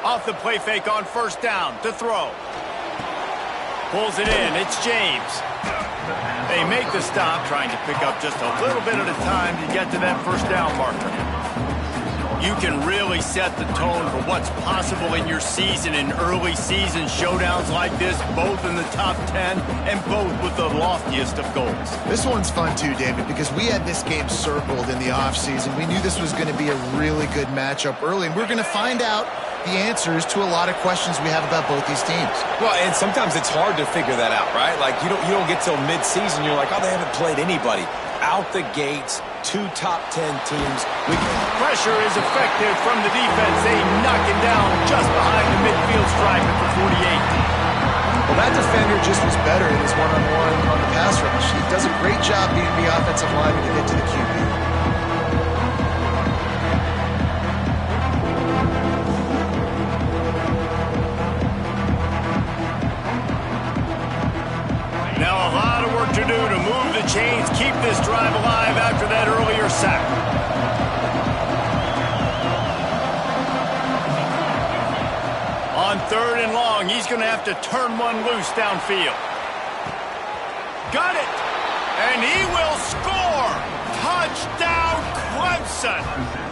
Off the play fake on first down to throw. Pulls it in. It's James. They make the stop, trying to pick up just a little bit at a time to get to that first down marker. You can really set the tone for what's possible in your season in early season showdowns like this, both in the top 10 and both with the loftiest of goals. This one's fun too, David, because we had this game circled in the offseason. We knew this was going to be a really good matchup early, and we're going to find out the answers to a lot of questions we have about both these teams. Well, and sometimes it's hard to figure that out, right? Like, you don't get till mid-season, you're like, oh, they haven't played anybody. Out the gates, 2 top 10 teams. Pressure is effective from the defense. They knock it down just behind the midfield stripe at the 48. Well, that defender just was better in his one-on-one on the pass rush. He does a great job being the offensive lineman to get to the QB. Now a lot of work to do to move the chains, keep this drive alive after that earlier sack. On 3rd and long, he's going to have to turn one loose downfield. Got it! And he will score! Touchdown, Clemson!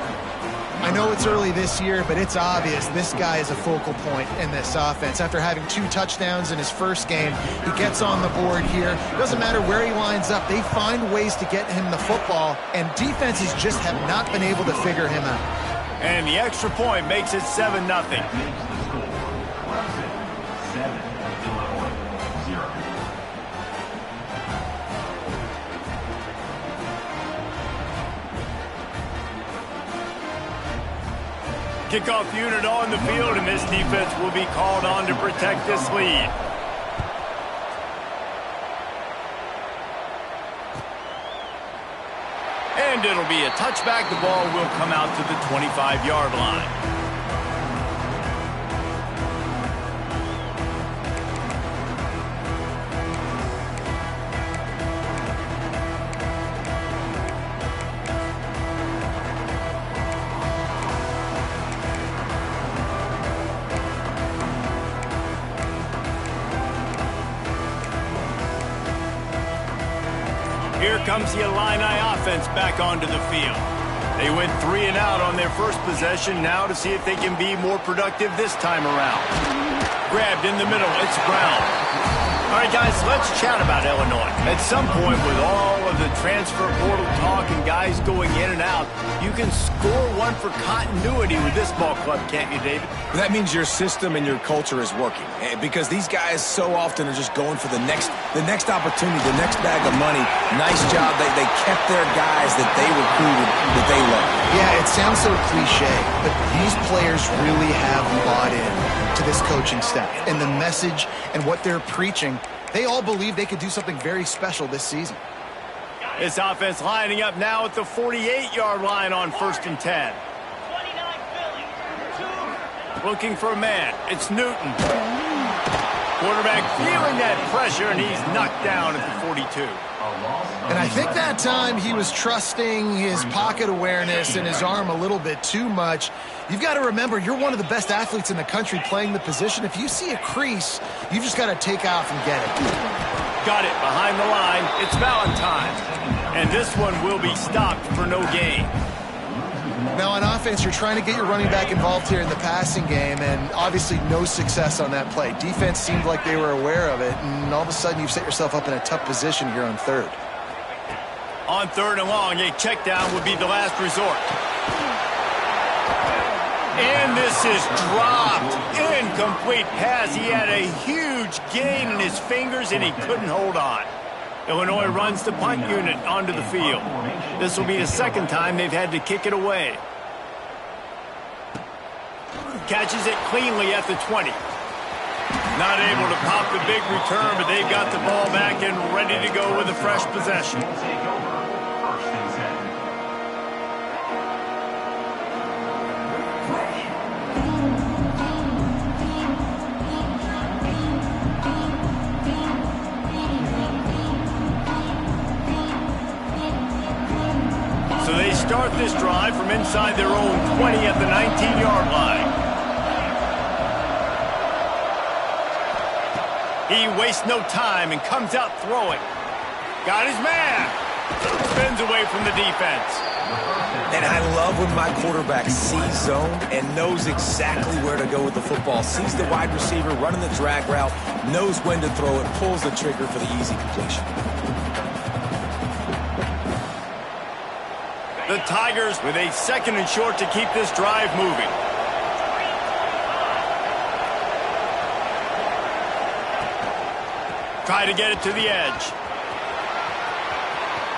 I know it's early this year, but it's obvious this guy is a focal point in this offense. After having 2 touchdowns in his first game, he gets on the board here. It doesn't matter where he lines up. They find ways to get him the football, and defenses just have not been able to figure him out. And the extra point makes it 7-0. Kickoff unit on the field, and this defense will be called on to protect this lead. And it'll be a touchback. The ball will come out to the 25-yard line. Here comes the Illini offense back onto the field. They went 3 and out on their first possession, now to see if they can be more productive this time around. Grabbed in the middle, it's Brown. All right, guys, let's chat about Illinois. At some point, with all of the transfer portal talk and guys going in and out, you can score one for continuity with this ball club, can't you, David? That means your system and your culture is working, because these guys so often are just going for the next opportunity, the next bag of money. Nice job. They kept their guys that they recruited, that they love. Yeah, it sounds so cliche, but these players really have bought in to this coaching staff and the message and what they're preaching. They all believe they could do something very special this season. This offense lining up now at the 48-yard line on 1st and 10. Looking for a man. It's Newton. Quarterback feeling that pressure, and he's knocked down at the 42. And I think that time he was trusting his pocket awareness and his arm a little bit too much. You've got to remember, you're one of the best athletes in the country playing the position. If you see a crease, you've just got to take off and get it. Got it behind the line. It's Valentine. And this one will be stopped for no gain. Now on offense, you're trying to get your running back involved here in the passing game, and obviously no success on that play. Defense seemed like they were aware of it, and all of a sudden you've set yourself up in a tough position here on 3rd. On 3rd and long, a check down would be the last resort. And this is dropped. Incomplete pass. He had a huge gain in his fingers, and he couldn't hold on. Illinois runs the punt unit onto the field. This will be the second time they've had to kick it away. Catches it cleanly at the 20. Not able to pop the big return, but they've got the ball back and ready to go with a fresh possession. So they start this drive from inside their own 20 at the 19-yard line. He wastes no time and comes out throwing. Got his man. Spins away from the defense. And I love when my quarterback sees zone and knows exactly where to go with the football. Sees the wide receiver running the drag route, knows when to throw it, pulls the trigger for the easy completion. The Tigers with a 2nd and short to keep this drive moving. Try to get it to the edge.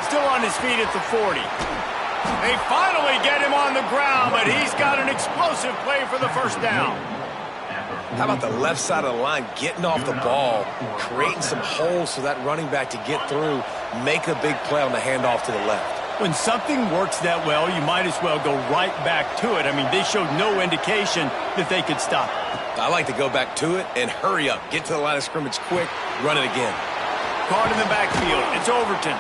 Still on his feet at the 40. They finally get him on the ground, but he's got an explosive play for the first down. How about the left side of the line getting off the ball, creating some holes for that running back to get through, make a big play on the handoff to the left. When something works that well, you might as well go right back to it. I mean, they showed no indication that they could stop it. I like to go back to it and hurry up. Get to the line of scrimmage quick, run it again. Caught in the backfield. It's Overton.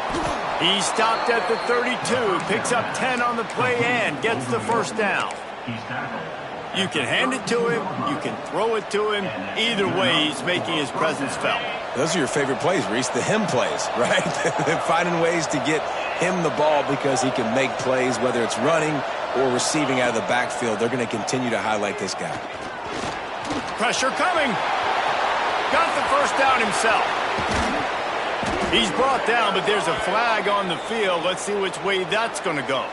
He stopped at the 32, picks up 10 on the play and gets the first down. You can hand it to him, you can throw it to him. Either way, he's making his presence felt. Those are your favorite plays, Reese, the him plays, right? Finding ways to get him the ball because he can make plays, whether it's running or receiving out of the backfield. They're going to continue to highlight this guy. Pressure coming. Got the first down himself. He's brought down, but there's a flag on the field. Let's see which way that's going to go.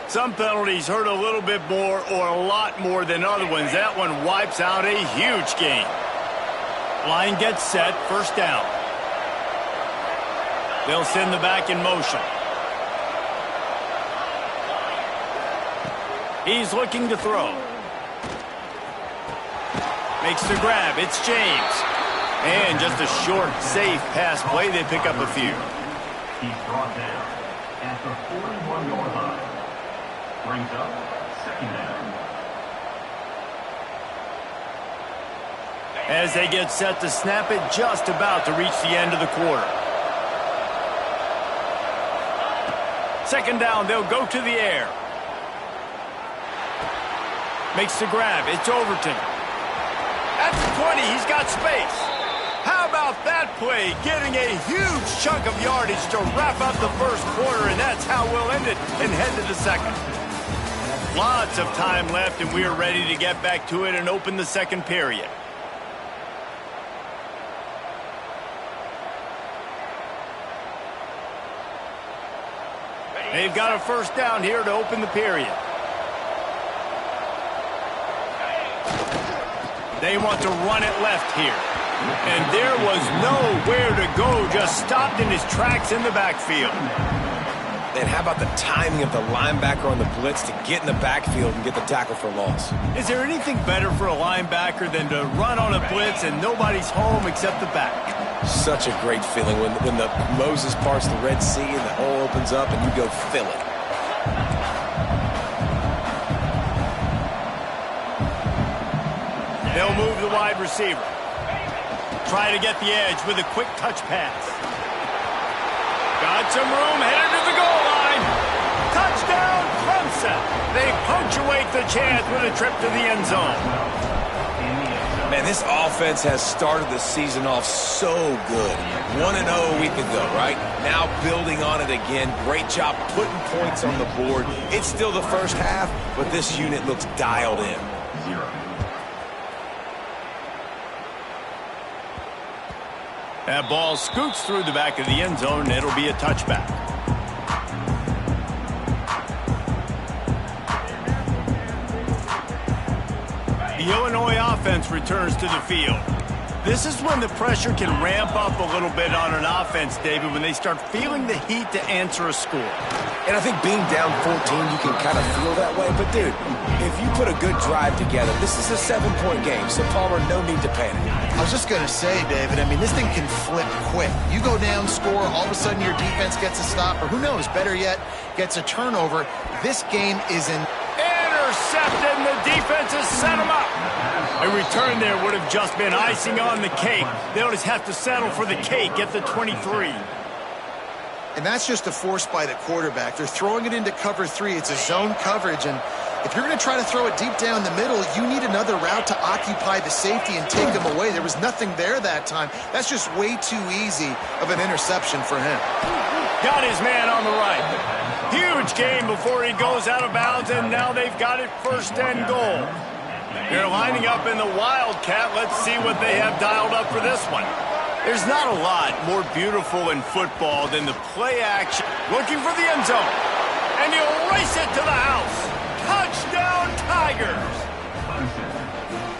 Some penalties hurt a little bit more or a lot more than other ones. That one wipes out a huge game. Line gets set, first down. They'll send the back in motion. He's looking to throw. Makes the grab. It's James. And just a short, safe pass play. They pick up a few. He's brought down at the 41-yard line. Brings up 2nd down. As they get set to snap it, just about to reach the end of the quarter. 2nd down, they'll go to the air. Makes the grab. It's Overton. At the 20, he's got space. How about that play? Getting a huge chunk of yardage to wrap up the first quarter, and that's how we'll end it and head to the second. Lots of time left, and we are ready to get back to it and open the second period. They've got a first down here to open the period. They want to run it left here. And there was nowhere to go, just stopped in his tracks in the backfield. And how about the timing of the linebacker on the blitz to get in the backfield and get the tackle for loss? Is there anything better for a linebacker than to run on a blitz and nobody's home except the back? Such a great feeling when the Moses parts the Red Sea and the hole opens up and you go fill it. They'll move the wide receiver. Try to get the edge with a quick touch pass. Got some room, headed to the goal line. Touchdown, Clemson. They punctuate the chance with a trip to the end zone. Man, this offense has started the season off so good. 1-0 a week ago, right? Now building on it again. Great job putting points on the board. It's still the first half, but this unit looks dialed in. That ball scoots through the back of the end zone, and it'll be a touchback. The Illinois offense returns to the field. This is when the pressure can ramp up a little bit on an offense, David, when they start feeling the heat to answer a score. And I think being down 14, you can kind of feel that way. But, dude, if you put a good drive together, this is a 7-point game. So, Palmer, no need to panic. I was just going to say, David, I mean, this thing can flip quick. You go down, score, all of a sudden your defense gets a stop, or who knows, better yet, gets a turnover. This game is in... Intercepted, and the defense has set him up. A return there would have just been icing on the cake. They'll just have to settle for the cake at the 23. And that's just a force by the quarterback. They're throwing it into cover 3. It's a zone coverage, and If you're going to try to throw it deep down the middle, you need another route to occupy the safety and take him away. There was nothing there that time. That's just way too easy of an interception for him. Got his man on the right. Huge game before he goes out of bounds, and now they've got it 1st and goal. They're lining up in the Wildcat. Let's see what they have dialed up for this one. There's not a lot more beautiful in football than the play action. Looking for the end zone. And he'll race it to the house. Touchdown, Tigers.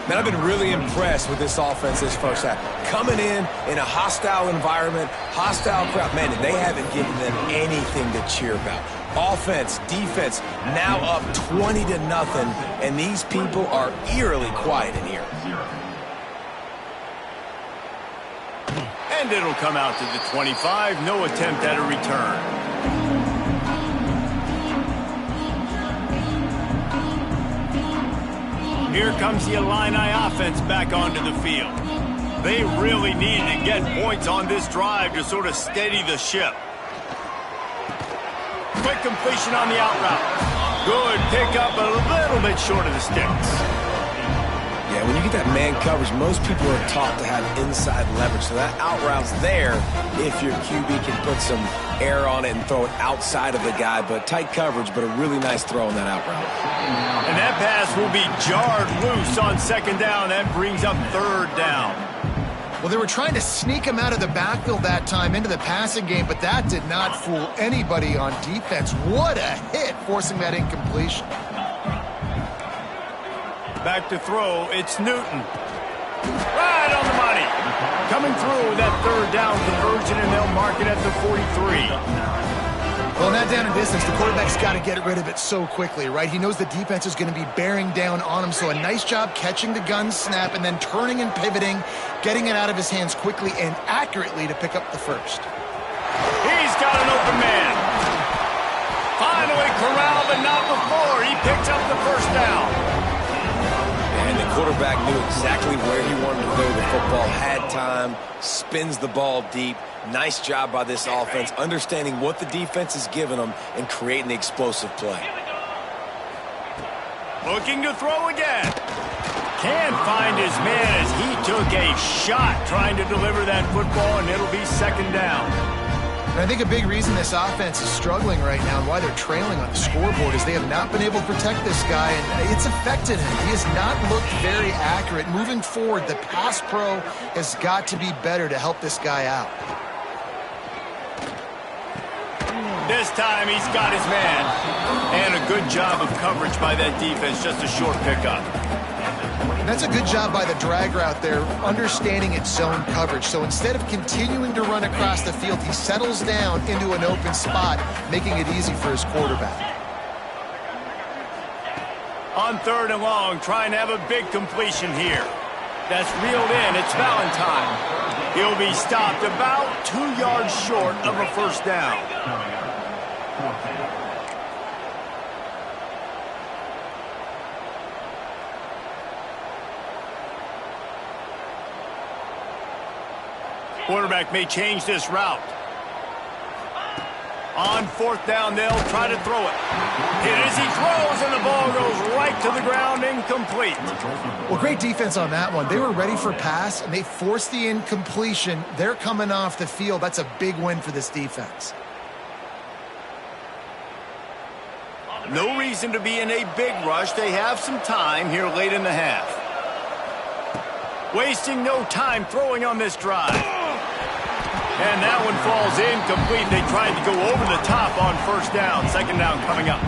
Man, I've been really impressed with this offense this first half. Coming in a hostile environment, hostile crowd. Man, they haven't given them anything to cheer about. Offense, defense, now up 20-0, and these people are eerily quiet in here. And it'll come out to the 25. No attempt at a return. Here comes the Illini offense back onto the field. They really need to get points on this drive to sort of steady the ship. Quick completion on the out route. Good pickup, a little bit short of the sticks. Yeah, when you get that man coverage, most people are taught to have inside leverage. So that out route's there if your QB can put some air on it and throw it outside of the guy. But tight coverage, but a really nice throw on that out route. And that pass will be jarred loose on 2nd down. That brings up 3rd down. Well, they were trying to sneak him out of the backfield that time into the passing game, but that did not fool anybody on defense. What a hit, forcing that incompletion. Back to throw, it's Newton. Right on the money. Coming through with that 3rd down conversion, and they'll mark it at the 43. Well, in that down and distance, the quarterback's got to get rid of it so quickly, right? He knows the defense is going to be bearing down on him, so a nice job catching the gun snap and then turning and pivoting, getting it out of his hands quickly and accurately to pick up the 1st. He's got an open man. Finally corralled, but not before. He picks up the 1st down. And the quarterback knew exactly where he wanted to throw the football, had time, spins the ball deep. Nice job by this offense, understanding what the defense is giving them and creating the explosive play. Looking to throw again. Can't find his man as he took a shot trying to deliver that football, and it'll be 2nd down. And I think a big reason this offense is struggling right now and why they're trailing on the scoreboard is they have not been able to protect this guy, and it's affected him. He has not looked very accurate. Moving forward, the pass pro has got to be better to help this guy out. This time he's got his man. And a good job of coverage by that defense, just a short pickup. That's a good job by the drag route there, understanding its zone coverage. So instead of continuing to run across the field, he settles down into an open spot, making it easy for his quarterback. On 3rd and long, trying to have a big completion here. That's reeled in. It's Valentine. He'll be stopped about 2 yards short of a 1st down. Quarterback may change this route. On 4th down, they'll try to throw it. It is, he throws, and the ball goes right to the ground, incomplete. Well, great defense on that one. They were ready for pass, and they forced the incompletion. They're coming off the field. That's a big win for this defense. No reason to be in a big rush. They have some time here late in the half. Wasting no time throwing on this drive. And that one falls incomplete. They tried to go over the top on 1st down. 2nd down coming up.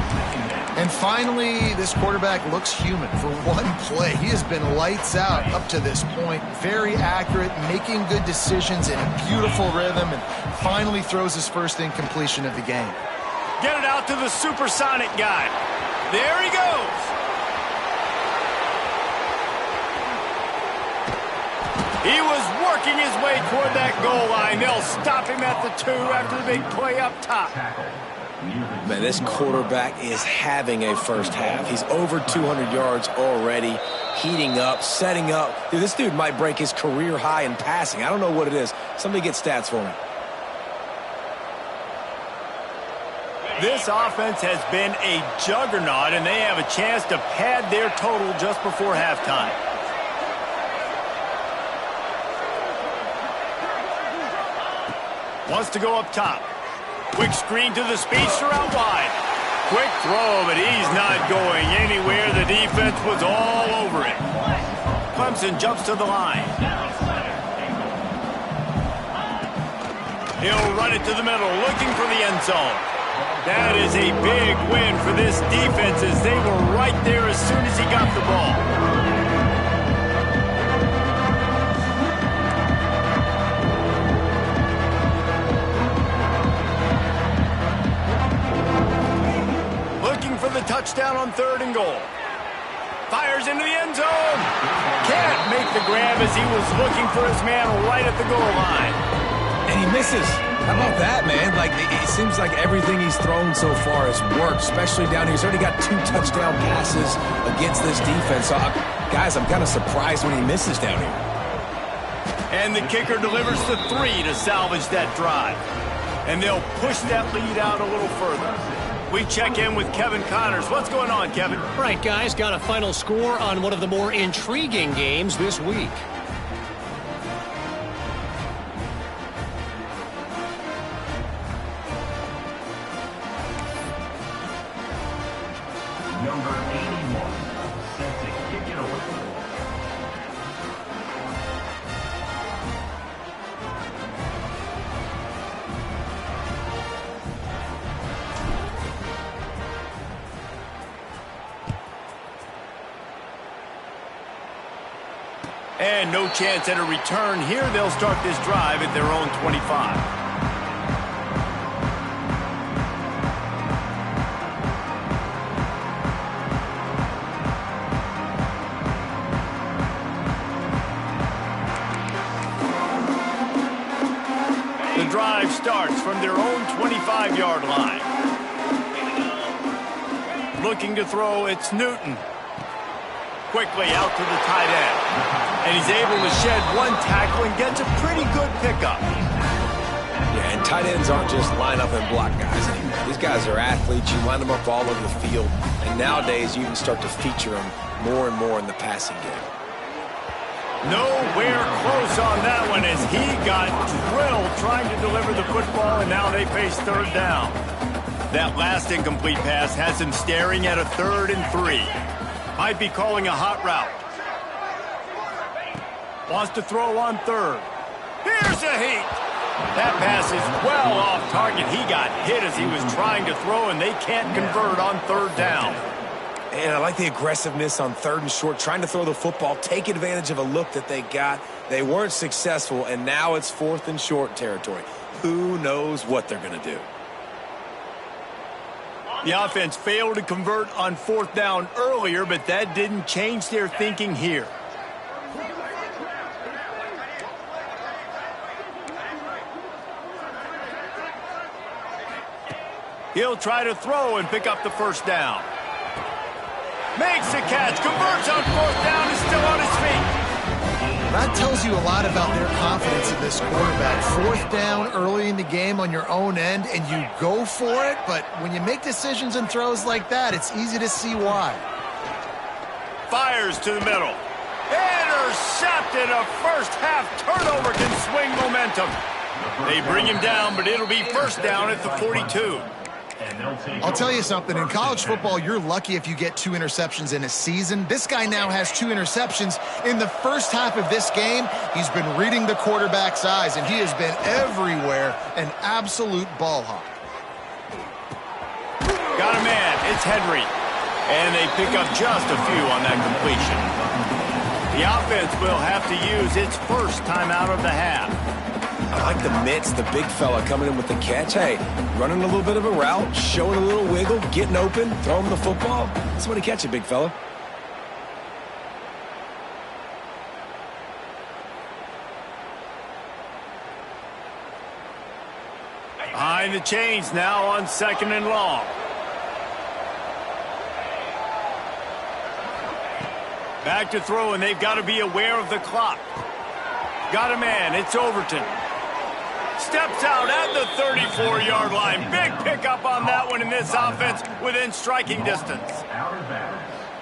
And finally, this quarterback looks human for one play. He has been lights out up to this point. Very accurate, making good decisions in a beautiful rhythm, and finally throws his 1st incompletion of the game. Get it out to the supersonic guy. There he goes. He was working his way toward that goal line. They'll stop him at the 2 after the big play up top. Man, this quarterback is having a 1st half. He's over 200 yards already, heating up, setting up. Dude, this dude might break his career high in passing. I don't know what it is. Somebody get stats for me. This offense has been a juggernaut, and they have a chance to pad their total just before halftime. Wants to go up top. Quick screen to the speedster out wide. Quick throw, but he's not going anywhere. The defense was all over it. Clemson jumps to the line. He'll run it to the middle, looking for the end zone. That is a big win for this defense as they were right there as soon as he got the ball. Looking for the touchdown on 3rd and goal. Fires into the end zone. Can't make the grab as he was looking for his man right at the goal line. And he misses. How about that, man? Like, it seems like everything he's thrown so far has worked, especially down here. He's already got 2 touchdown passes against this defense. So, guys, I'm kind of surprised when he misses down here. And the kicker delivers the 3 to salvage that drive. And they'll push that lead out a little further. We check in with Kevin Connors. What's going on, Kevin? Right, guys, got a final score on one of the more intriguing games this week. Number 81, set to kick it away. And no chance at a return here. They'll start this drive at their own 25. The drive starts from their own 25-yard line. Looking to throw, it's Newton. Quickly out to the tight end. And he's able to shed one tackle and gets a pretty good pickup. Yeah, and tight ends aren't just line up and block guys anymore. These guys are athletes. You line them up all over the field. And nowadays, you can start to feature them more and more in the passing game. Nowhere close on that one as he got drilled trying to deliver the football, and now they face 3rd down. That last incomplete pass has him staring at a 3rd and 3. Might be calling a hot route. Wants to throw on 3rd. Here's a heat. That pass is well off target. He got hit as he was trying to throw, and they can't convert on 3rd down. And I like the aggressiveness on 3rd and short, trying to throw the football, take advantage of a look that they got. They weren't successful, and now it's 4th and short territory. Who knows what they're going to do? The offense failed to convert on 4th down earlier, but that didn't change their thinking here. He'll try to throw and pick up the 1st down. Makes the catch, converts on 4th down, is still on his feet. That tells you a lot about their confidence in this quarterback. 4th down early in the game on your own end, and you go for it, but when you make decisions and throws like that, it's easy to see why. Fires to the middle. Intercepted. A first-half turnover can swing momentum. They bring him down, but it'll be 1st down at the 42. I'll tell you something, in college football, you're lucky if you get 2 interceptions in a season. This guy now has 2 interceptions. In the first half of this game, he's been reading the quarterback's eyes, and he has been everywhere, an absolute ball hawk. Got a man, it's Henry. And they pick up just a few on that completion. The offense will have to use its first timeout of the half. I like the mitts, the big fella coming in with the catch. Hey, running a little bit of a route, showing a little wiggle, getting open, throwing the football. Somebody catch it, big fella. Behind the chains now on 2nd and long. Back to throw, and they've got to be aware of the clock. Got a man, it's Overton. Steps out at the 34-yard line. Big pickup on that one in this offense within striking distance.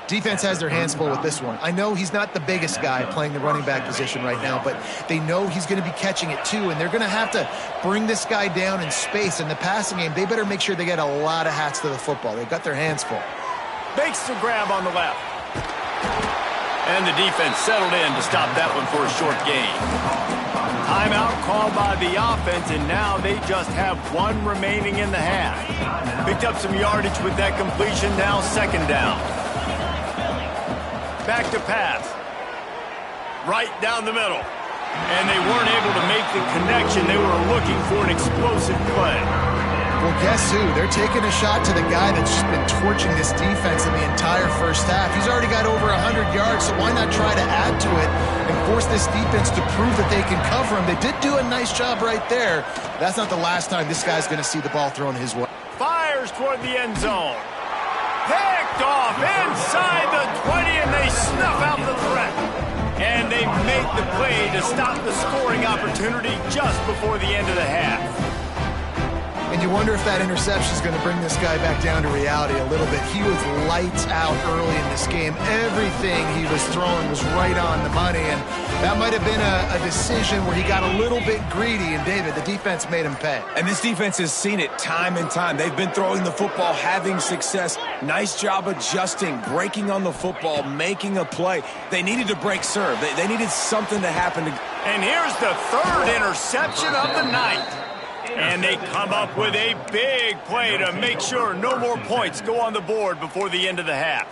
Defense has their hands full with this one. I know he's not the biggest guy playing the running back position right now, but they know he's going to be catching it too, and they're going to have to bring this guy down in space. In the passing game, they better make sure they get a lot of hats to the football. They've got their hands full. Makes the grab on the left. And the defense settled in to stop that one for a short gain. Timeout called by the offense, and now they just have one remaining in the half. Picked up some yardage with that completion, now second down. Back to pass. Right down the middle. And they weren't able to make the connection. They were looking for an explosive play. Well, guess who? They're taking a shot to the guy that's just been torching this defense in the entire first half. He's already got over 100 yards, so why not try to add to it and force this defense to prove that they can cover him? They did do a nice job right there. That's not the last time this guy's going to see the ball thrown his way. Fires toward the end zone. Picked off inside the 20, and they snuff out the threat. And they make the play to stop the scoring opportunity just before the end of the half. And you wonder if that interception is going to bring this guy back down to reality a little bit. He was lights out early in this game. Everything he was throwing was right on the money, and that might have been a decision where he got a little bit greedy, and David, the defense made him pay. And this defense has seen it time and time. They've been throwing the football, having success. Nice job adjusting, breaking on the football, making a play. They needed to break serve. They needed something to happen. And here's the third interception of the night. And they come up with a big play to make sure no more points go on the board before the end of the half.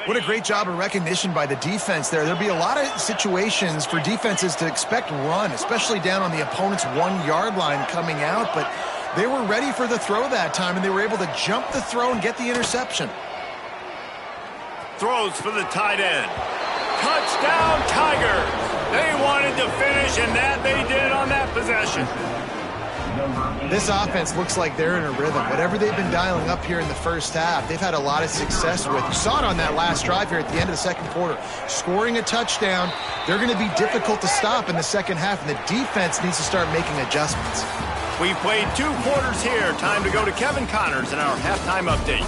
What a great job of recognition by the defense there. There'll be a lot of situations for defenses to expect run, especially down on the opponent's 1-yard line coming out, but they were ready for the throw that time, and they were able to jump the throw and get the interception. Throws for the tight end. Touchdown, Tigers! They wanted to finish, and that they did on that possession. This offense looks like they're in a rhythm. Whatever they've been dialing up here in the first half, they've had a lot of success with. You saw it on that last drive here at the end of the second quarter. Scoring a touchdown, they're going to be difficult to stop in the second half, and the defense needs to start making adjustments. We've played 2 quarters here. Time to go to Kevin Connors in our halftime update.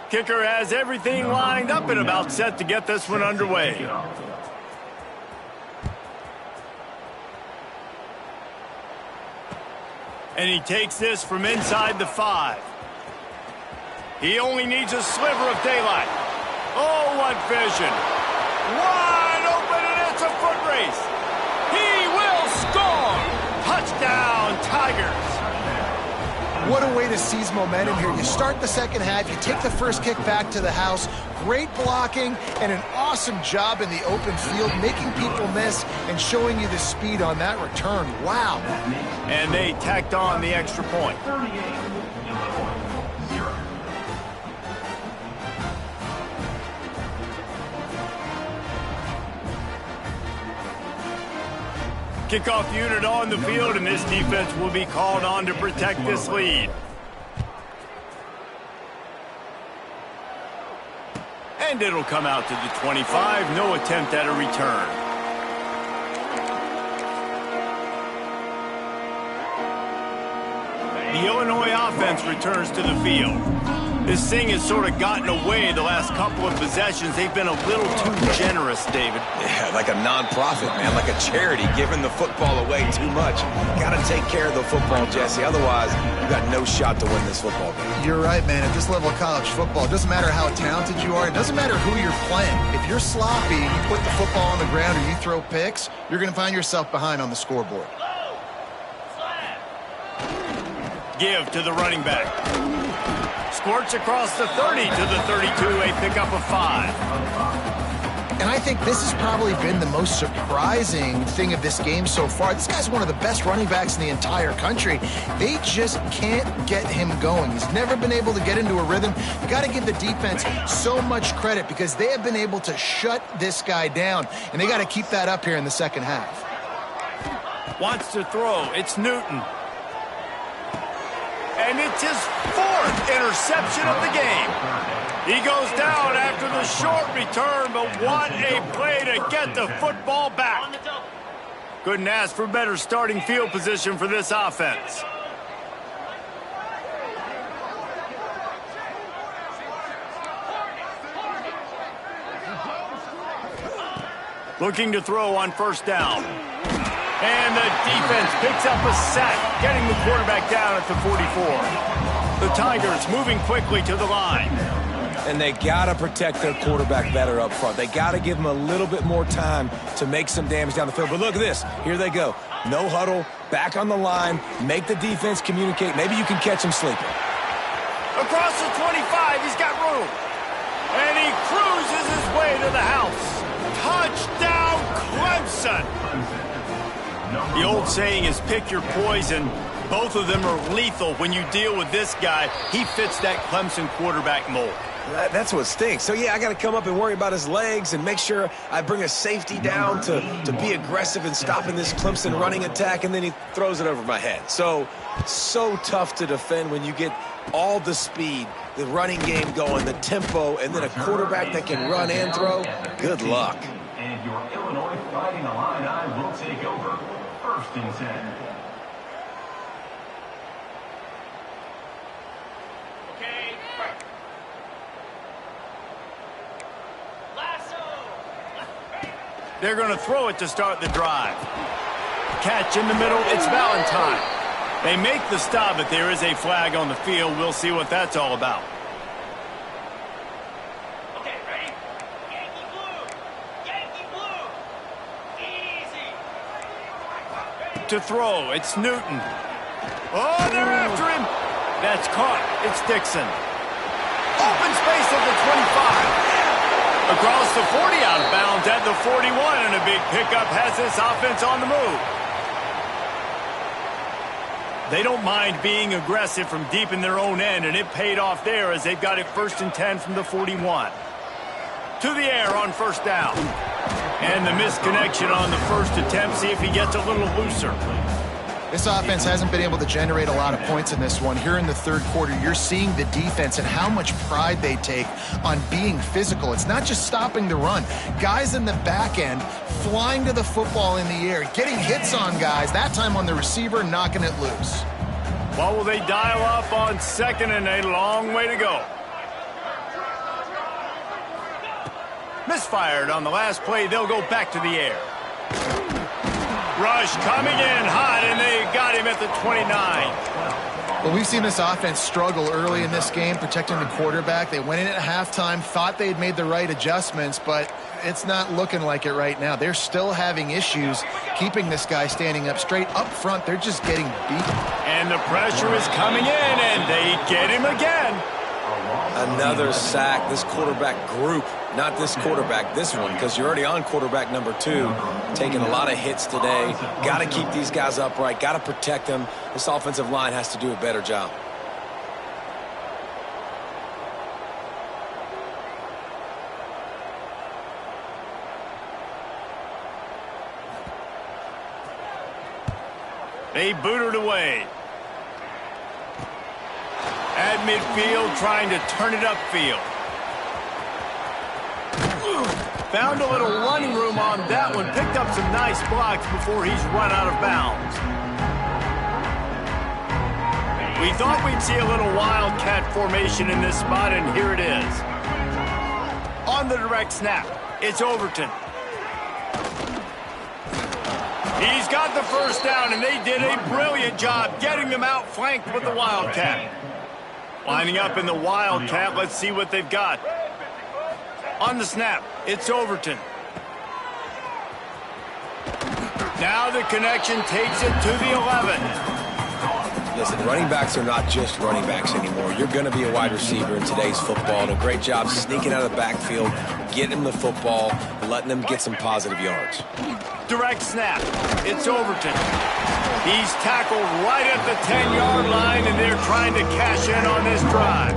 Kicker has everything lined up and about set to get this one underway. And he takes this from inside the 5. He only needs a sliver of daylight. Oh, what vision. Wide open, and it's a foot race. He will score. Touchdown, Tigers. What a way to seize momentum here. You start the second half, you take the first kick back to the house. Great blocking and an awesome job in the open field, making people miss and showing you the speed on that return. Wow. And they tacked on the extra point. Kickoff unit on the field, and this defense will be called on to protect this lead. And it'll come out to the 25. No attempt at a return. The Illinois offense returns to the field. This thing has sort of gotten away the last couple of possessions. They've been a little too generous, David. Yeah, like a non-profit, man, like a charity, giving the football away too much. Got to take care of the football, Jesse. Otherwise, you got no shot to win this football game. You're right, man. At this level of college football, it doesn't matter how talented you are. It doesn't matter who you're playing. If you're sloppy and you put the football on the ground or you throw picks, you're going to find yourself behind on the scoreboard. Give to the running back. Squirts across the 30 to the 32, a pickup of 5. And I think this has probably been the most surprising thing of this game so far. This guy's one of the best running backs in the entire country. They just can't get him going. He's never been able to get into a rhythm. You got to give the defense so much credit because they have been able to shut this guy down, and they got to keep that up here in the second half. Wants to throw. It's Newton. And it's his 4th interception of the game. He goes down after the short return, but what a play to get the football back. Couldn't ask for better starting field position for this offense. Looking to throw on first down. And the defense picks up a sack, getting the quarterback down at the 44. The Tigers moving quickly to the line. And they got to protect their quarterback better up front. They got to give him a little bit more time to make some damage down the field. But look at this. Here they go. No huddle, back on the line, make the defense communicate. Maybe you can catch him sleeping. Across the 25, he's got room. And he cruises his way to the house. Touchdown, Clemson. The old saying is pick your poison. Both of them are lethal when you deal with this guy. He fits that Clemson quarterback mold. That's what stinks. So, yeah, I got to come up and worry about his legs and make sure I bring a safety down to be aggressive in stopping this Clemson running attack, and then he throws it over my head. So tough to defend when you get all the speed, the running game going, the tempo, and then a quarterback that can run and throw. Good luck. And your Illinois Fighting Illini will take over. 1st and 10. They're going to throw it to start the drive. Catch in the middle, it's Valentine. They make the stop, but there is a flag on the field. We'll see what that's all about. Okay, ready? Yankee blue! Yankee blue! Easy! To throw, it's Newton. Oh, they're after him. That's caught. It's Dixon. Open space at the 25. Across the 40, out of bounds at the 41, and a big pickup has this offense on the move. They don't mind being aggressive from deep in their own end, and it paid off there as they've got it 1st and 10 from the 41. To the air on first down. And the misconnection on the first attempt. See if he gets a little looser. This offense hasn't been able to generate a lot of points in this one. Here in the third quarter, you're seeing the defense and how much pride they take on being physical. It's not just stopping the run. Guys in the back end flying to the football in the air, getting hits on guys, that time on the receiver, knocking it loose. Well, will they dial up on 2nd and a long way to go? Misfired on the last play. They'll go back to the air. Rush coming in hot, and they got him at the 29. Well, we've seen this offense struggle early in this game, protecting the quarterback. They went in at halftime, thought they had made the right adjustments, but it's not looking like it right now. They're still having issues keeping this guy standing up straight. Up front, they're just getting beat. And the pressure is coming in, and they get him again. Another sack. This quarterback group, not this quarterback, this one, because you're already on quarterback number 2, taking a lot of hits today. Got to keep these guys upright, got to protect them. This offensive line has to do a better job. They boot it away. At midfield, trying to turn it upfield. Found a little running room on that one. Picked up some nice blocks before he's run out of bounds. We thought we'd see a little wildcat formation in this spot, and here it is. On the direct snap, it's Overton. He's got the first down, and they did a brilliant job getting them outflanked with the wildcat. Lining up in the wildcat, let's see what they've got. On the snap, it's Overton. Now the connection takes it to the 11. Listen, running backs are not just running backs anymore. You're going to be a wide receiver in today's football. And a great job sneaking out of the backfield, getting them the football, letting them get some positive yards. Direct snap, it's Overton. He's tackled right at the 10-yard line, and they're trying to cash in on this drive.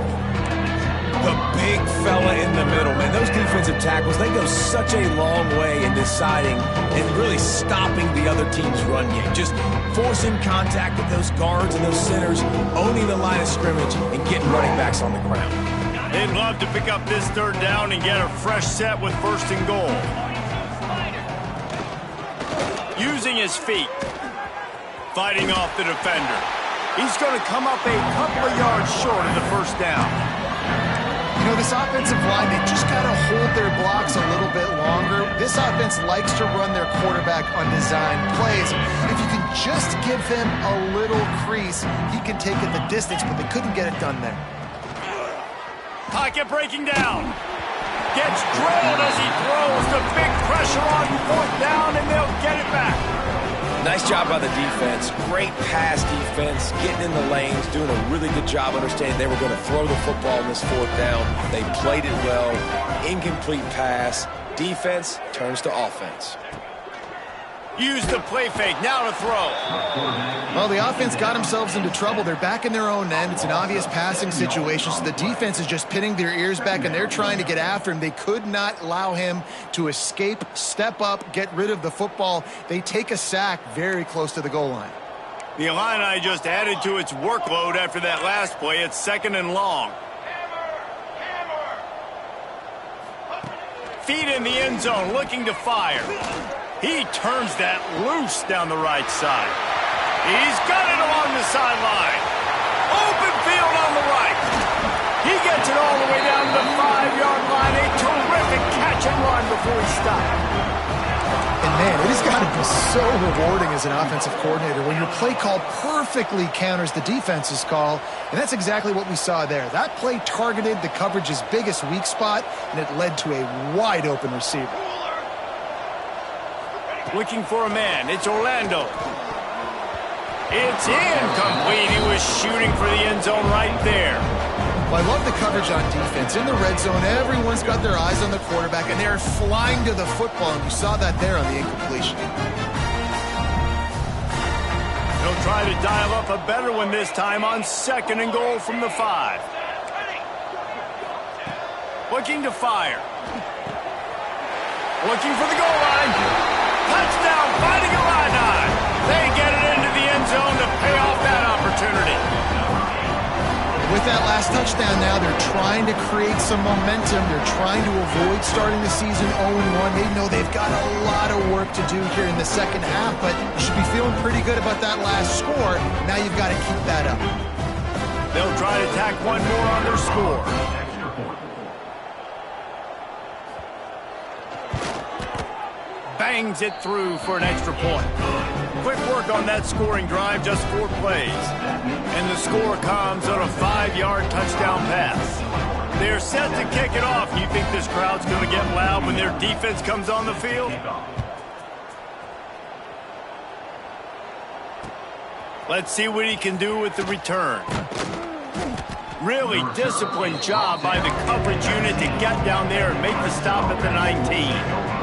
The big fella in the middle, man. Those defensive tackles, they go such a long way in deciding and really stopping the other team's run game. Just forcing contact with those guards and those centers, owning the line of scrimmage, and getting running backs on the ground. They'd love to pick up this third down and get a fresh set with first and goal. Using his feet. Fighting off the defender. He's going to come up a couple of yards short of the first down. You know, this offensive line, they just got to hold their blocks a little bit longer. This offense likes to run their quarterback on design plays. If you can just give him a little crease, he can take it the distance, but they couldn't get it done there. Pocket breaking down. Gets drilled as he throws. The big pressure on fourth down, and they'll get it back. Nice job by the defense. Great pass defense, getting in the lanes, doing a really good job understanding they were going to throw the football in this fourth down. They played it well. Incomplete pass. Defense turns to offense. Use the play fake. Now to throw. Well, the offense got themselves into trouble. They're back in their own end. It's an obvious passing situation, so the defense is just pinning their ears back, and they're trying to get after him. They could not allow him to escape, step up, get rid of the football. They take a sack very close to the goal line. The Illini just added to its workload after that last play. It's second and long. Feet in the end zone, looking to fire. He turns that loose down the right side. He's got it along the sideline. Open field on the right. He gets it all the way down to the 5-yard line. A terrific catch and run before he stopped. And man, it has got to be so rewarding as an offensive coordinator when your play call perfectly counters the defense's call, and that's exactly what we saw there. That play targeted the coverage's biggest weak spot, and it led to a wide-open receiver. Looking for a man. It's Orlando. It's incomplete. He was shooting for the end zone right there. Well, I love the coverage on defense. In the red zone, everyone's got their eyes on the quarterback, and they're flying to the football, and you saw that there on the incompletion. They'll try to dial up a better one this time on second and goal from the 5. Looking to fire. Looking for the goal line. Touchdown, Fighting Illini. They get it into the end zone to pay off that opportunity. With that last touchdown now, they're trying to create some momentum. They're trying to avoid starting the season 0-1. They know they've got a lot of work to do here in the second half, but you should be feeling pretty good about that last score. Now you've got to keep that up. They'll try to tack one more on their score. Bangs it through for an extra point. Quick work on that scoring drive, just 4 plays. And the score comes on a 5-yard touchdown pass. They're set to kick it off. You think this crowd's going to get loud when their defense comes on the field? Let's see what he can do with the return. Really disciplined job by the coverage unit to get down there and make the stop at the 19.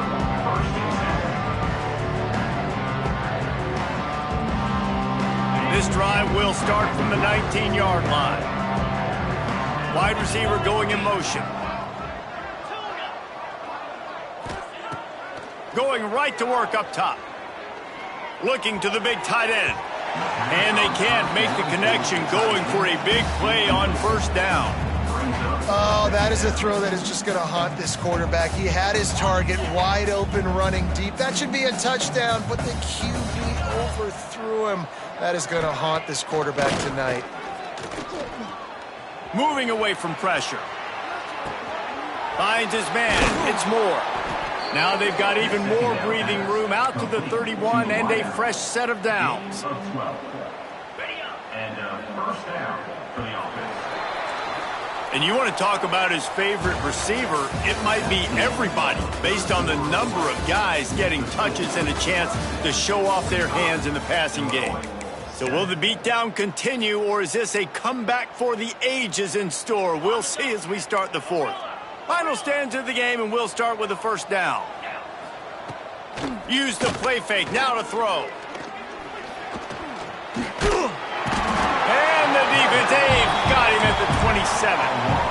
This drive will start from the 19-yard line. Wide receiver going in motion. Going right to work up top. Looking to the big tight end. And they can't make the connection, going for a big play on first down. Oh, that is a throw that is just going to haunt this quarterback. He had his target wide open running deep. That should be a touchdown, but the QB overthrew him. That is going to haunt this quarterback tonight. Moving away from pressure. Finds his man. It's Moore. Now they've got even more breathing room out to the 31 and a fresh set of downs. And first down for the offense. And you want to talk about his favorite receiver, it might be everybody based on the number of guys getting touches and a chance to show off their hands in the passing game. So will the beatdown continue, or is this a comeback for the ages in store? We'll see as we start the 4th. Final stands of the game, and we'll start with the first down. Use the play fake, now to throw. And the defense, got him at the 27.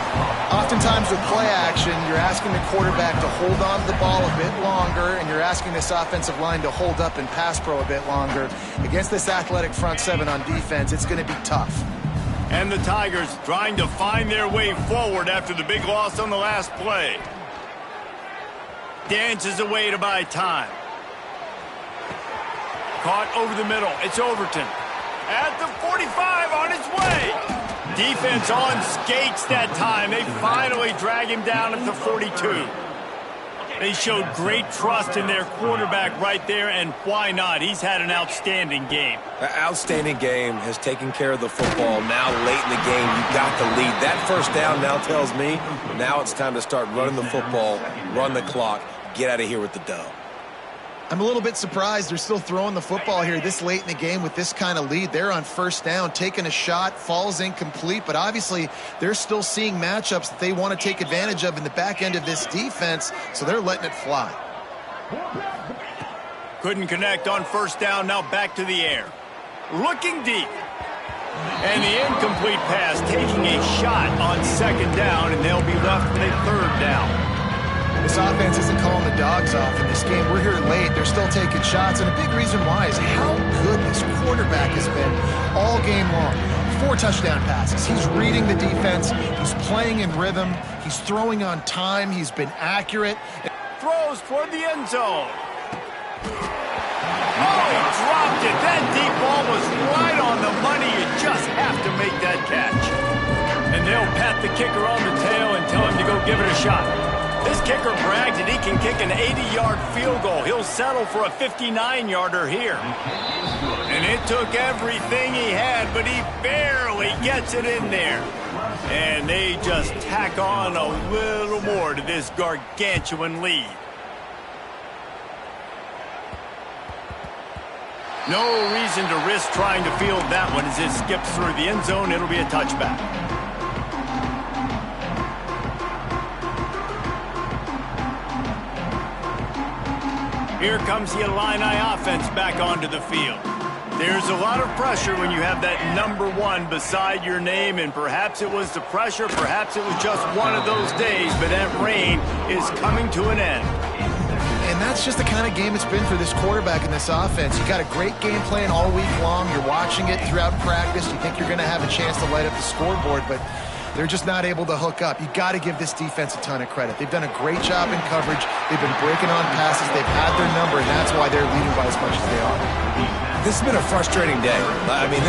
Oftentimes with play action, you're asking the quarterback to hold on to the ball a bit longer, and you're asking this offensive line to hold up and pass pro a bit longer. Against this athletic front 7 on defense, it's going to be tough. And the Tigers trying to find their way forward after the big loss on the last play. Dances away to buy time. Caught over the middle. It's Overton. At the 45 on his way. Defense on skates that time. They finally drag him down at the 42. They showed great trust in their quarterback right there, and why not? He's had an outstanding game. An outstanding game, has taken care of the football. Now late in the game, you got the lead. That first down now tells me now it's time to start running the football, run the clock, get out of here with the dub. I'm a little bit surprised they're still throwing the football here this late in the game with this kind of lead. They're on first down, taking a shot, falls incomplete, but obviously they're still seeing matchups that they want to take advantage of in the back end of this defense, so they're letting it fly. Couldn't connect on first down, now back to the air. Looking deep. And the incomplete pass taking a shot on second down, and they'll be left with a third down. This offense isn't calling the dogs off in this game. We're here late. They're still taking shots, and a big reason why is how good this quarterback has been all game long. 4 touchdown passes. He's reading the defense. He's playing in rhythm. He's throwing on time. He's been accurate. Throws toward the end zone. Oh, he dropped it. That deep ball was right on the money. You just have to make that catch. And they'll pat the kicker on the tail and tell him to go give it a shot. This kicker brags that he can kick an 80-yard field goal. He'll settle for a 59-yarder here. And it took everything he had, but he barely gets it in there. And they just tack on a little more to this gargantuan lead. No reason to risk trying to field that one as it skips through the end zone. It'll be a touchback. Here comes the Illini offense back onto the field. There's a lot of pressure when you have that number 1 beside your name, and perhaps it was the pressure, perhaps it was just one of those days, but that reign is coming to an end. And that's just the kind of game it's been for this quarterback in this offense. You got a great game plan all week long. You're watching it throughout practice. You think you're going to have a chance to light up the scoreboard, but they're just not able to hook up. You got to give this defense a ton of credit. They've done a great job in coverage. They've been breaking on passes. They've had their number, and that's why they're leading by as much as they are. This has been a frustrating day. I mean,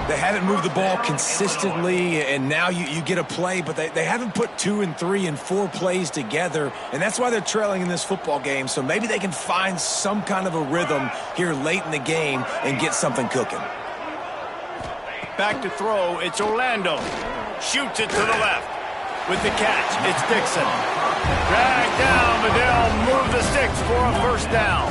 they haven't moved the ball consistently, and now you get a play, but they haven't put 2 and 3 and 4 plays together, and that's why they're trailing in this football game. So maybe they can find some kind of a rhythm here late in the game and get something cooking. Back to throw, it's Orlando. Shoots it to the left. With the catch, it's Dixon. Dragged down, but they'll move the sticks for a first down.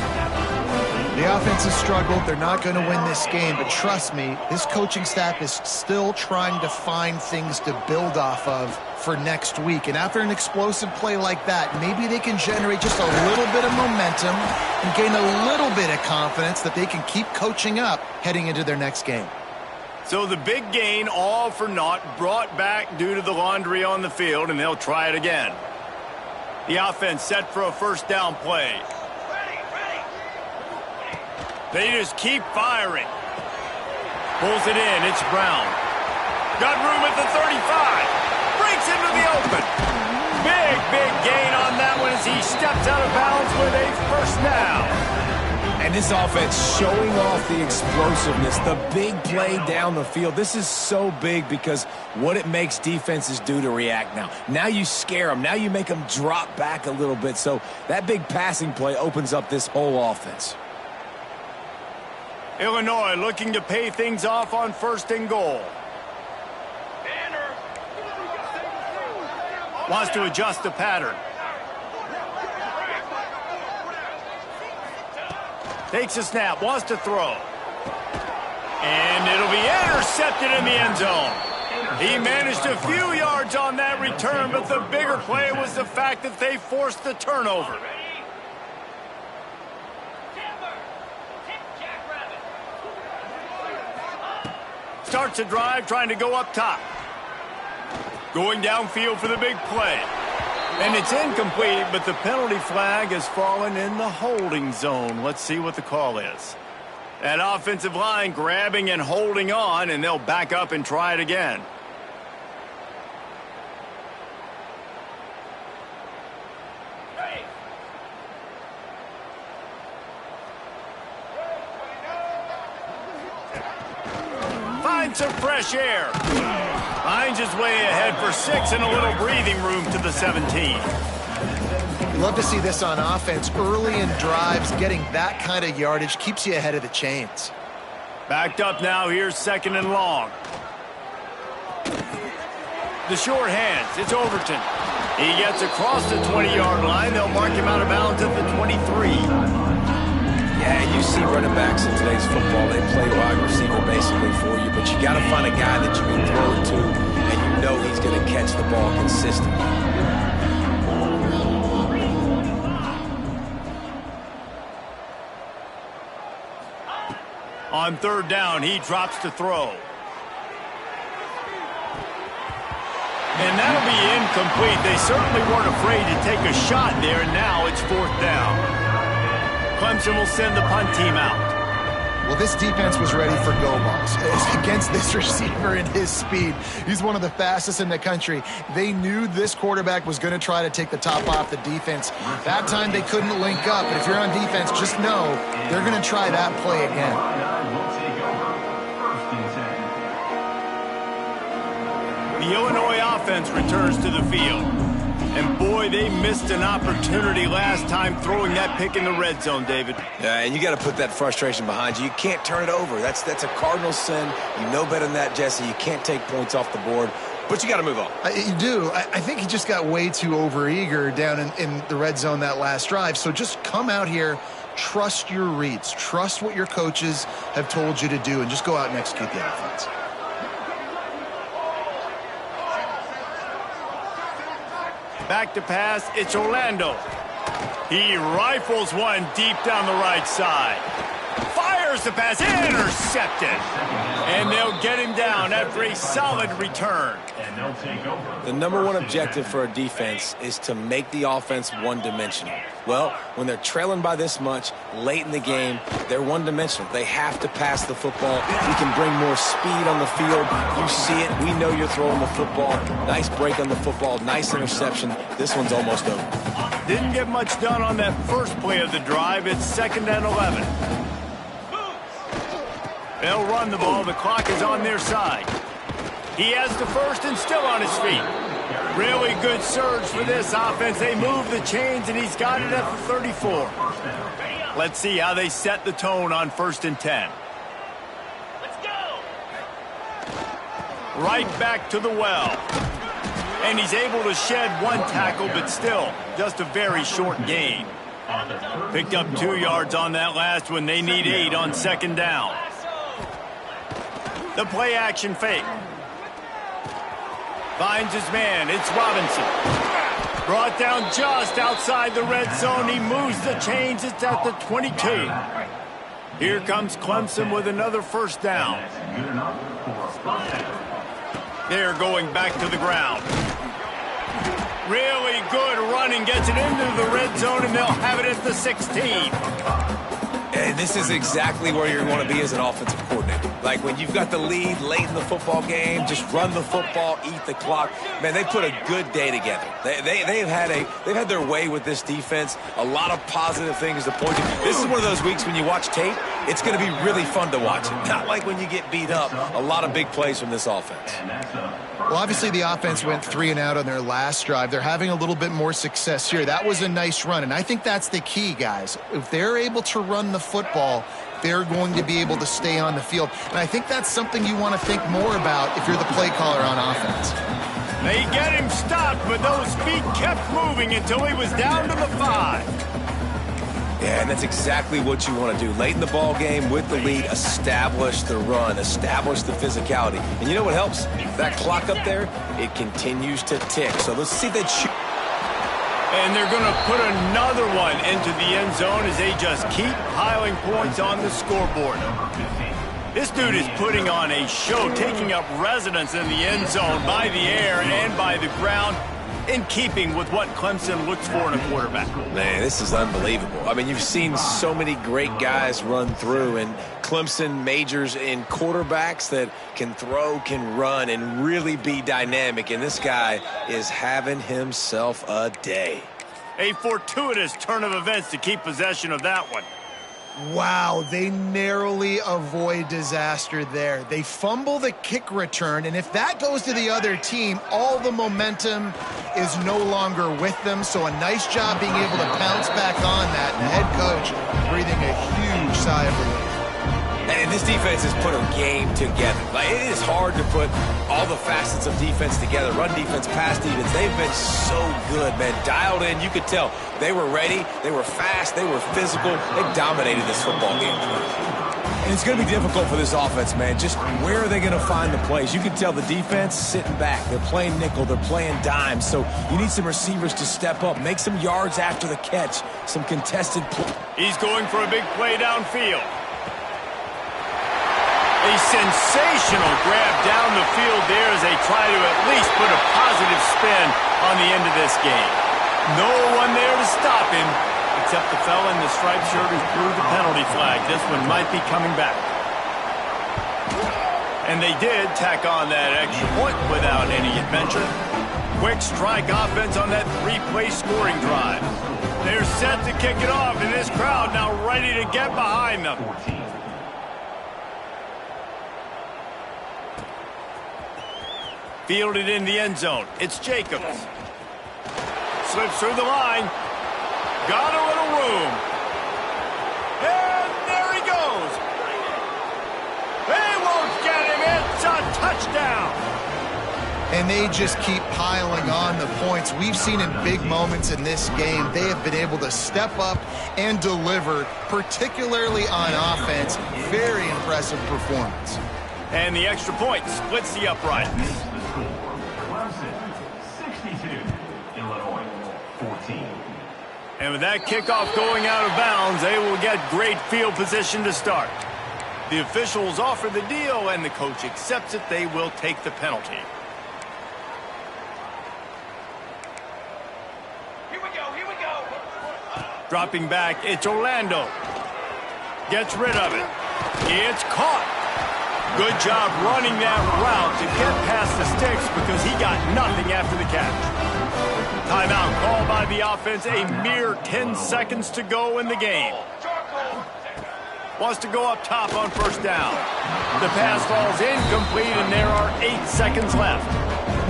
The offense has struggled. They're not going to win this game, but trust me, this coaching staff is still trying to find things to build off of for next week. And after an explosive play like that, maybe they can generate just a little bit of momentum and gain a little bit of confidence that they can keep coaching up heading into their next game. So the big gain, all for naught, brought back due to the laundry on the field, and they'll try it again. The offense set for a first down play. They just keep firing. Pulls it in. It's Brown. Got room at the 35. Breaks into the open. Big gain on that one as he steps out of bounds with a first down. And this offense showing off the explosiveness, the big play down the field. This is so big because what it makes defenses do to react now. Now you scare them. Now you make them drop back a little bit. So that big passing play opens up this whole offense. Illinois looking to pay things off on first and goal. Wants to adjust the pattern. Takes a snap, wants to throw. And it'll be intercepted in the end zone. He managed a few yards on that return, but the bigger play was the fact that they forced the turnover. Starts a drive trying to go up top. Going downfield for the big play. And it's incomplete, but the penalty flag has fallen in the holding zone. Let's see what the call is. That offensive line grabbing and holding on, and they'll back up and try it again. Finds some fresh air. Finds his way ahead for 6 and a little breathing room to the 17. You love to see this on offense. Early in drives, getting that kind of yardage keeps you ahead of the chains. Backed up now, here's 2nd and long. The short hands, it's Overton. He gets across the 20-yard line. They'll mark him out of bounds at the 23. Yeah, you see running backs in today's football, they play wide receiver basically for you, but you got to find a guy that you can throw it to, and you know he's going to catch the ball consistently. On 3rd down, he drops to throw. And that'll be incomplete. They certainly weren't afraid to take a shot there, and now it's 4th down. Clemson will send the punt team out. Well, this defense was ready for go balls. Against this receiver and his speed, he's one of the fastest in the country. They knew this quarterback was going to try to take the top off the defense. That time they couldn't link up, but if you're on defense, just know they're going to try that play again. The Illinois offense returns to the field. And boy, they missed an opportunity last time throwing that pick in the red zone, David. Yeah, and you got to put that frustration behind you. You can't turn it over. That's a cardinal sin. You know better than that, Jesse. You can't take points off the board, but you got to move on. You do. I think he just got way too overeager down in the red zone that last drive. So just come out here, trust your reads, trust what your coaches have told you to do, and just go out and execute the offense. Back to pass, it's Orlando. He rifles one deep down the right side. Fires the pass, intercepted. And they'll get him down after a solid return. The #1 objective for a defense is to make the offense one-dimensional. Well, when they're trailing by this much late in the game, they're one-dimensional. They have to pass the football. We can bring more speed on the field. You see it. We know you're throwing the football. Nice break on the football. Nice interception. This one's almost over. Didn't get much done on that first play of the drive. It's 2nd and 11. They'll run the ball. The clock is on their side. He has the first and still on his feet. Really good surge for this offense. They move the chains, and he's got it at the 34. Let's see how they set the tone on 1st and 10. Let's go. Right back to the well. And he's able to shed one tackle, but still just a very short gain. Picked up 2 yards on that last one. They need 8 on 2nd down. The play action fake. Finds his man. It's Robinson. Brought down just outside the red zone. He moves the chains. It's at the 22. Here comes Clemson with another 1st down. They're going back to the ground. Really good running. Gets it into the red zone, and they'll have it at the 16. And this is exactly where you want to be as an offensive coordinator. Like when you've got the lead late in the football game, just run the football, eat the clock. Man, they put a good day together. They've had their way with this defense. A lot of positive things to point to. This is one of those weeks when you watch tape, it's going to be really fun to watch it. Not like when you get beat up. A lot of big plays from this offense. Well, obviously the offense went 3 and out on their last drive. They're having a little bit more success here. That was a nice run, and I think that's the key, guys. If they're able to run the football, they're going to be able to stay on the field. And I think that's something you want to think more about if you're the play caller on offense. They get him stopped, but those feet kept moving until he was down to the 5. Yeah, and that's exactly what you want to do. Late in the ball game with the lead, establish the run, establish the physicality. And you know what helps? That clock up there, it continues to tick. So let's see that shoot. And they're going to put another one into the end zone as they just keep piling points on the scoreboard. This dude is putting on a show, taking up residence in the end zone by the air and by the ground. in keeping with what Clemson looks for in a quarterback. Man, this is unbelievable. I mean, you've seen so many great guys run through, and Clemson majors in quarterbacks that can throw, can run, and really be dynamic, and this guy is having himself a day. A fortuitous turn of events to keep possession of that one. Wow, they narrowly avoid disaster there. They fumble the kick return, and if that goes to the other team, all the momentum is no longer with them. So a nice job being able to pounce back on that, and the head coach breathing a huge sigh of relief. And this defense has put a game together. Like, it is hard to put all the facets of defense together. Run defense, pass defense. They've been so good, man. Dialed in. You could tell they were ready. They were fast. They were physical. They dominated this football game. And it's going to be difficult for this offense, man. Just where are they going to find the plays? You can tell the defense sitting back. They're playing nickel. They're playing dime. So you need some receivers to step up, make some yards after the catch, some contested play. He's going for a big play downfield. A sensational grab down the field there as they try to at least put a positive spin on the end of this game. No one there to stop him, except the fella in the striped shirt who threw the penalty flag. This one might be coming back. And they did tack on that extra point without any adventure. Quick strike offense on that three-play scoring drive. They're set to kick it off, and this crowd now ready to get behind them. Fielded in the end zone. It's Jacobs. Slips through the line. Got a little room. And there he goes. They won't get him. It's a touchdown. And they just keep piling on the points. We've seen in big moments in this game, they have been able to step up and deliver, particularly on offense. Very impressive performance. And the extra point splits the uprights. Clemson, 62. Illinois, 14. And with that kickoff going out of bounds, they will get great field position to start. The officials offer the deal, and the coach accepts it. They will take the penalty. Here we go, here we go. Dropping back, it's Orlando. Gets rid of it. It's caught. Good job running that route to get past the sticks because he got nothing after the catch. Timeout called by the offense. A mere 10 seconds to go in the game. Wants to go up top on first down. The pass falls incomplete, and there are 8 seconds left.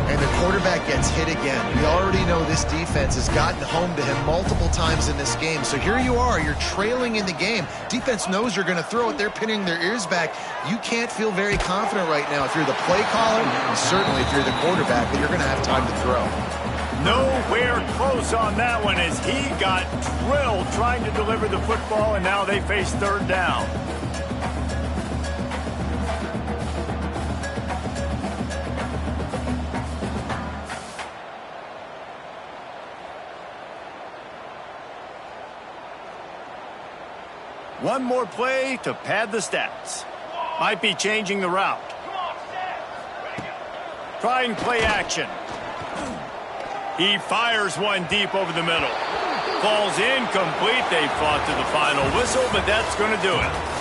And the quarterback gets hit again. We already know this defense has gotten home to him multiple times in this game. So here you are, you're trailing in the game. Defense knows you're going to throw it. They're pinning their ears back. You can't feel very confident right now if you're the play caller, and certainly if you're the quarterback, that you're going to have time to throw. Nowhere close on that one as he got drilled trying to deliver the football, and now they face third down. One more play to pad the stats. Might be changing the route. Trying play action. He fires one deep over the middle. Falls incomplete. They fought to the final whistle, but that's going to do it.